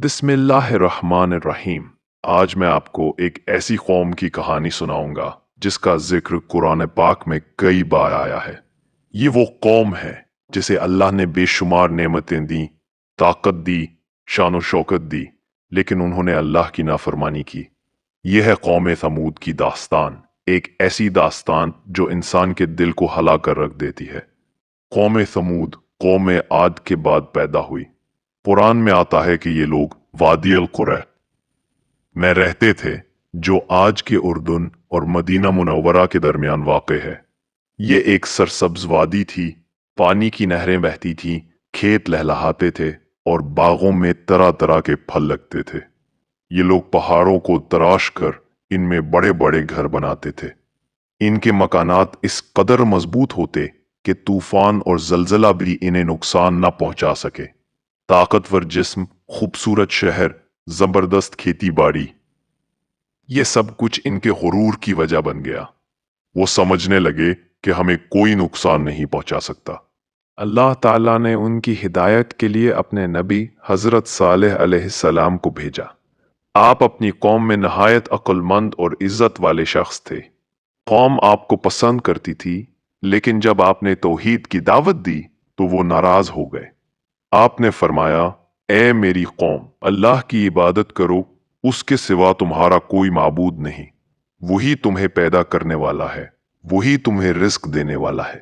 بسم اللہ الرحمن الرحیم۔ آج میں آپ کو ایک ایسی قوم کی کہانی سناؤں گا جس کا ذکر قرآن پاک میں کئی بار آیا ہے۔ یہ وہ قوم ہے جسے اللہ نے بے شمار نعمتیں دیں، طاقت دی، شان و شوکت دی، لیکن انہوں نے اللہ کی نافرمانی کی۔ یہ ہے قوم ثمود کی داستان، ایک ایسی داستان جو انسان کے دل کو ہلا کر رکھ دیتی ہے۔ قوم ثمود قوم عاد کے بعد پیدا ہوئی۔ قرآن میں آتا ہے کہ یہ لوگ وادی القرى میں رہتے تھے، جو آج کے اردن اور مدینہ منورہ کے درمیان واقع ہے۔ یہ ایک سرسبز وادی تھی، پانی کی نہریں بہتی تھیں، کھیت لہلہاتے تھے اور باغوں میں طرح طرح کے پھل لگتے تھے۔ یہ لوگ پہاڑوں کو تراش کر ان میں بڑے بڑے گھر بناتے تھے۔ ان کے مکانات اس قدر مضبوط ہوتے کہ طوفان اور زلزلہ بھی انہیں نقصان نہ پہنچا سکے۔ طاقتور جسم، خوبصورت شہر، زبردست کھیتی باڑی، یہ سب کچھ ان کے غرور کی وجہ بن گیا۔ وہ سمجھنے لگے کہ ہمیں کوئی نقصان نہیں پہنچا سکتا۔ اللہ تعالیٰ نے ان کی ہدایت کے لیے اپنے نبی حضرت صالح علیہ السلام کو بھیجا۔ آپ اپنی قوم میں نہایت عقل مند اور عزت والے شخص تھے۔ قوم آپ کو پسند کرتی تھی، لیکن جب آپ نے توحید کی دعوت دی تو وہ ناراض ہو گئے۔ آپ نے فرمایا، اے میری قوم، اللہ کی عبادت کرو، اس کے سوا تمہارا کوئی معبود نہیں۔ وہی تمہیں پیدا کرنے والا ہے، وہی تمہیں رزق دینے والا ہے۔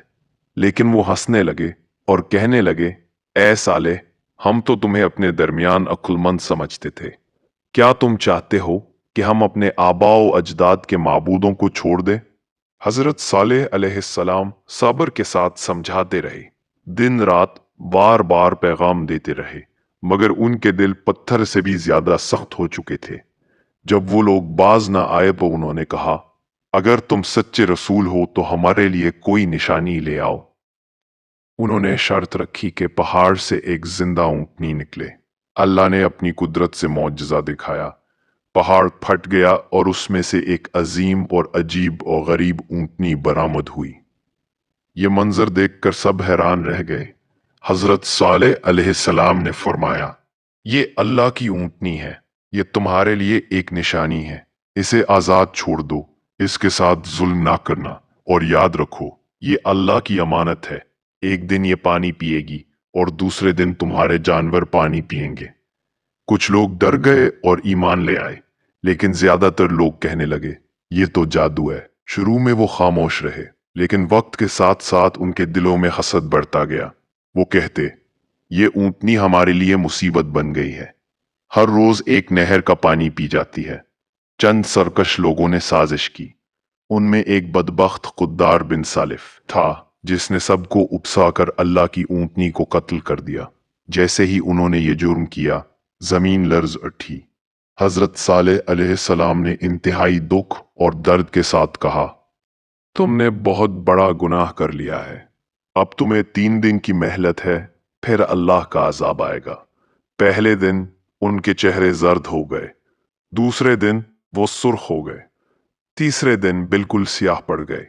لیکن وہ ہنسنے لگے اور کہنے لگے، اے صالح، ہم تو تمہیں اپنے درمیان عقل مند سمجھتے تھے۔ کیا تم چاہتے ہو کہ ہم اپنے آباء و اجداد کے معبودوں کو چھوڑ دیں؟ حضرت صالح علیہ السلام صبر کے ساتھ سمجھاتے رہے، دن رات بار بار پیغام دیتے رہے، مگر ان کے دل پتھر سے بھی زیادہ سخت ہو چکے تھے۔ جب وہ لوگ باز نہ آئے تو انہوں نے کہا، اگر تم سچے رسول ہو تو ہمارے لیے کوئی نشانی لے آؤ۔ انہوں نے شرط رکھی کہ پہاڑ سے ایک زندہ اونٹنی نکلے۔ اللہ نے اپنی قدرت سے معجزہ دکھایا۔ پہاڑ پھٹ گیا اور اس میں سے ایک عظیم اور عجیب اور غریب اونٹنی برآمد ہوئی۔ یہ منظر دیکھ کر سب حیران رہ گئے۔ حضرت صالح علیہ السلام نے فرمایا، یہ اللہ کی اونٹنی ہے، یہ تمہارے لیے ایک نشانی ہے، اسے آزاد چھوڑ دو، اس کے ساتھ ظلم نہ کرنا، اور یاد رکھو یہ اللہ کی امانت ہے۔ ایک دن یہ پانی پیے گی اور دوسرے دن تمہارے جانور پانی پئیں گے۔ کچھ لوگ ڈر گئے اور ایمان لے آئے، لیکن زیادہ تر لوگ کہنے لگے، یہ تو جادو ہے۔ شروع میں وہ خاموش رہے، لیکن وقت کے ساتھ ساتھ ان کے دلوں میں حسد بڑھتا گیا۔ وہ کہتے، یہ اونٹنی ہمارے لیے مصیبت بن گئی ہے، ہر روز ایک نہر کا پانی پی جاتی ہے۔ چند سرکش لوگوں نے سازش کی۔ ان میں ایک بدبخت قدار بن سالف تھا جس نے سب کو اکسا کر اللہ کی اونٹنی کو قتل کر دیا۔ جیسے ہی انہوں نے یہ جرم کیا، زمین لرز اٹھی۔ حضرت صالح علیہ السلام نے انتہائی دکھ اور درد کے ساتھ کہا، تم نے بہت بڑا گناہ کر لیا ہے۔ اب تمہیں 3 دن کی مہلت ہے، پھر اللہ کا عذاب آئے گا۔ پہلے دن ان کے چہرے زرد ہو گئے، دوسرے دن وہ سرخ ہو گئے، تیسرے دن بالکل سیاہ پڑ گئے۔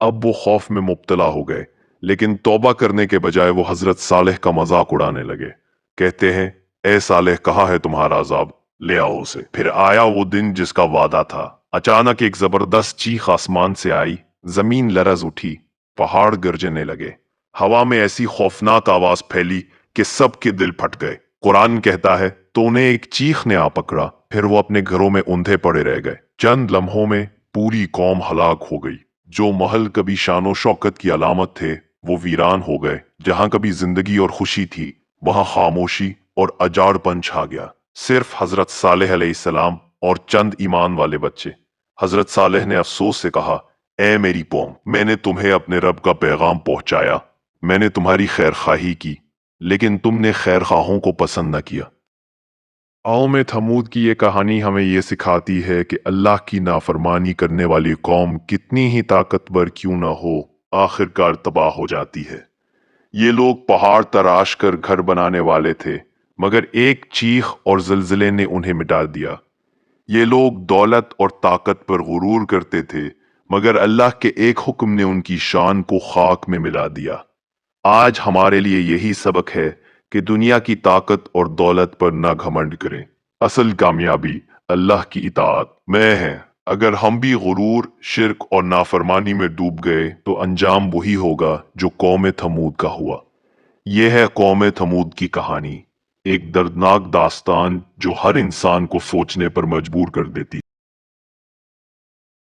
اب وہ خوف میں مبتلا ہو گئے، لیکن توبہ کرنے کے بجائے وہ حضرت صالح کا مذاق اڑانے لگے۔ کہتے ہیں، اے صالح، کہاں ہے تمہارا عذاب؟ لے آؤ اسے۔ پھر آیا وہ دن جس کا وعدہ تھا۔ اچانک ایک زبردست چیخ آسمان سے آئی، زمین لرز اٹھی، پہاڑ گرجنے لگے، ہوا میں ایسی خوفناک آواز پھیلی کہ سب کے دل پھٹ گئے۔ قرآن کہتا ہے، تو انہیں ایک چیخ نے آ پکڑا، پھر وہ اپنے گھروں میں اوندھے پڑے رہ گئے۔ چند لمحوں میں پوری قوم ہلاک ہو گئی۔ جو محل کبھی شان و شوکت کی علامت تھے وہ ویران ہو گئے۔ جہاں کبھی زندگی اور خوشی تھی وہاں خاموشی اور اجاڑ پن چھا گیا۔ صرف حضرت صالح علیہ السلام اور چند ایمان والے بچے۔ حضرت صالح نے افسوس سے کہا، اے میری قوم، میں نے تمہیں اپنے رب کا پیغام پہنچایا، میں نے تمہاری خیر خواہی کی، لیکن تم نے خیر خواہوں کو پسند نہ کیا۔ قوم تھمود کی یہ کہانی ہمیں یہ سکھاتی ہے کہ اللہ کی نافرمانی کرنے والی قوم کتنی ہی طاقتور کیوں نہ ہو، آخر کار تباہ ہو جاتی ہے۔ یہ لوگ پہاڑ تراش کر گھر بنانے والے تھے، مگر ایک چیخ اور زلزلے نے انہیں مٹا دیا۔ یہ لوگ دولت اور طاقت پر غرور کرتے تھے، مگر اللہ کے ایک حکم نے ان کی شان کو خاک میں ملا دیا۔ آج ہمارے لیے یہی سبق ہے کہ دنیا کی طاقت اور دولت پر نہ گھمنڈ کریں۔ اصل کامیابی اللہ کی اطاعت میں ہے۔ اگر ہم بھی غرور، شرک اور نافرمانی میں ڈوب گئے تو انجام وہی ہوگا جو قوم تھمود کا ہوا۔ یہ ہے قوم تھمود کی کہانی، ایک دردناک داستان جو ہر انسان کو سوچنے پر مجبور کر دیتی